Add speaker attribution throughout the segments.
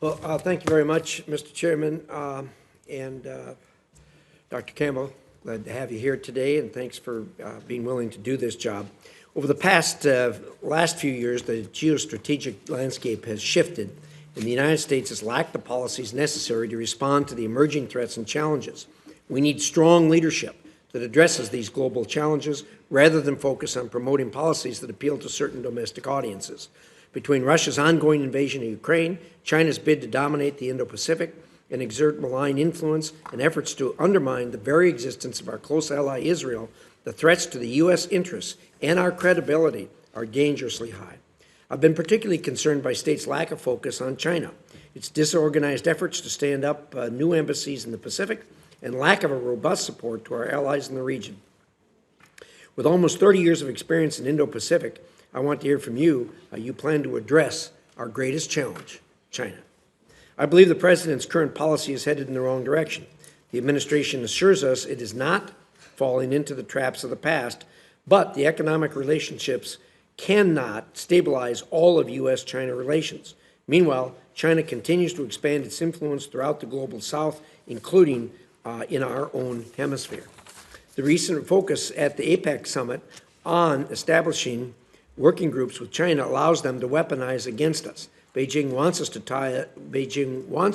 Speaker 1: Well, thank you very much, Mr. Chairman, and Dr. Campbell. Glad to have you here today, and thanks for being willing to do this job. Over the last few years, the geostrategic landscape has shifted, and the United States has lacked the policies necessary to respond to the emerging threats and challenges. We need strong leadership that addresses these global challenges rather than focus on promoting policies that appeal to certain domestic audiences. Between Russia's ongoing invasion of Ukraine, China's bid to dominate the Indo-Pacific, and exert malign influence and efforts to undermine the very existence of our close ally Israel, the threats to the U.S. interests and our credibility are dangerously high. I've been particularly concerned by states' lack of focus on China, its disorganized efforts to stand up new embassies in the Pacific, and lack of a robust support to our allies in the region. With almost 30 years of experience in Indo-Pacific, I want to hear from you how you plan to address our greatest challenge, China. I believe the President's current policy is headed in the wrong direction. The administration assures us it is not falling into the traps of the past, but the economic relationships cannot stabilize all of U.S.-China relations. Meanwhile, China continues to expand its influence throughout the global South, including in our own hemisphere. The recent focus at the APEC summit on establishing working groups with China allows them to weaponize against us. Beijing wants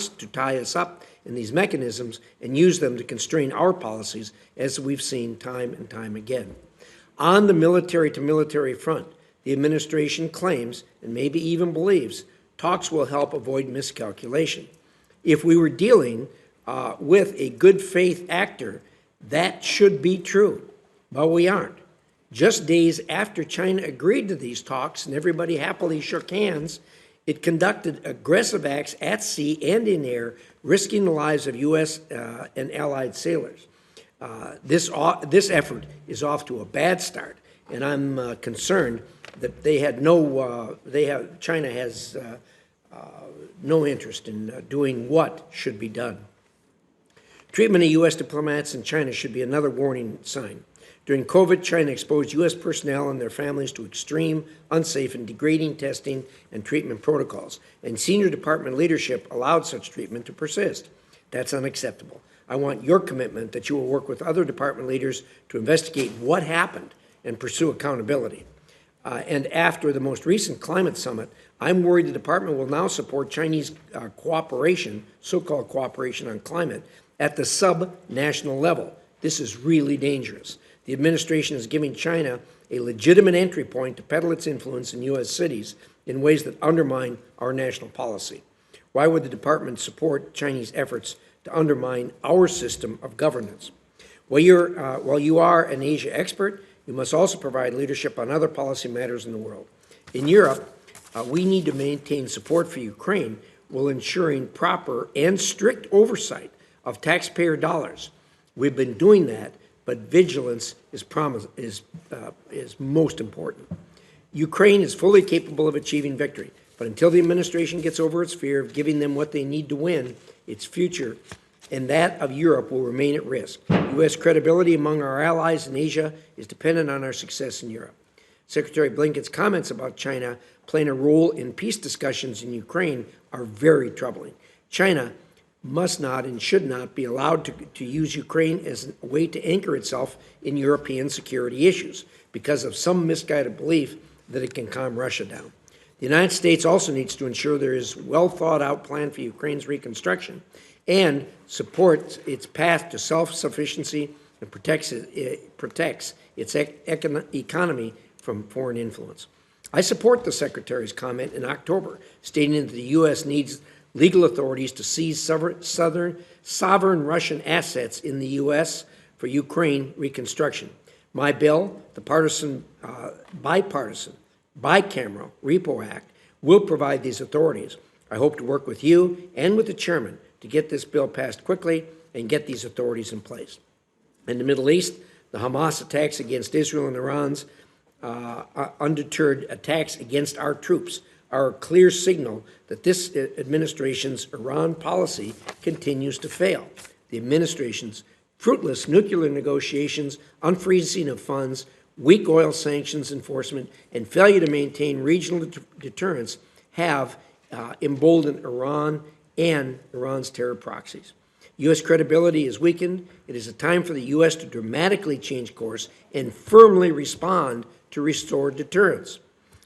Speaker 1: to tie us up in these mechanisms and use them to constrain our policies, as we've seen time and time again. On the military-to-military front, the administration claims, and maybe even believes, talks will help avoid miscalculation. If we were dealing with a good faith actor, that should be true, but we aren't. Just days after China agreed to these talks and everybody happily shook hands, it conducted aggressive acts at sea and in air, risking the lives of U.S. And allied sailors. This effort is off to a bad start, and I'm concerned that China has no interest in doing what should be done. Treatment of U.S. diplomats in China should be another warning sign. During COVID, China exposed U.S. personnel and their families to extreme, unsafe, and degrading testing and treatment protocols, and senior department leadership allowed such treatment to persist. That's unacceptable. I want your commitment that you will work with other department leaders to investigate what happened and pursue accountability. And after the most recent climate summit, I'm worried the department will now support Chinese cooperation, so-called cooperation on climate, at the sub-national level. This is really dangerous. The administration is giving China a legitimate entry point to peddle its influence in U.S. cities in ways that undermine our national policy. Why would the department support Chinese efforts to undermine our system of governance? While you are an Asia expert, you must also provide leadership on other policy matters in the world. In Europe, we need to maintain support for Ukraine while ensuring proper and strict oversight of taxpayer dollars. We've been doing that, but vigilance is most important. Ukraine is fully capable of achieving victory, but until the administration gets over its fear of giving them what they need to win, its future and that of Europe will remain at risk. U.S. credibility among our allies in Asia is dependent on our success in Europe. Secretary Blinken's comments about China playing a role in peace discussions in Ukraine are very troubling. China must not and should not be allowed to use Ukraine as a way to anchor itself in European security issues because of some misguided belief that it can calm Russia down. The United States also needs to ensure there is a well-thought-out plan for Ukraine's reconstruction and supports its path to self-sufficiency and protects its economy from foreign influence. I support the Secretary's comment in October, stating that the U.S. needs legal authorities to seize sovereign Russian assets in the U.S. for Ukraine reconstruction. My bill, the bipartisan, bicameral REPO Act, will provide these authorities. I hope to work with you and with the chairman to get this bill passed quickly and get these authorities in place. In the Middle East, the Hamas attacks against Israel and Iran's undeterred attacks against our troops are a clear signal that this administration's Iran policy continues to fail. The administration's fruitless nuclear negotiations, unfreezing of funds, weak oil sanctions enforcement, and failure to maintain regional deterrence have emboldened Iran and Iran's terror proxies. U.S. credibility is weakened. It is a time for the U.S. to dramatically change course and firmly respond to restore deterrence.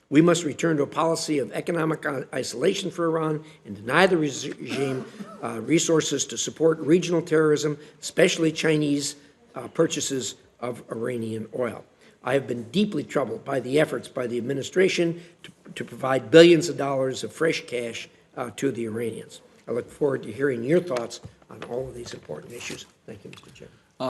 Speaker 1: We must return to a policy of economic isolation for Iran and deny the regime resources to support regional terrorism, especially Chinese purchases of Iranian oil. I have been deeply troubled by the efforts by the administration to provide billions of dollars of fresh cash to the Iranians. I look forward to hearing your thoughts on all of these important issues. Thank you, Mr. Chairman.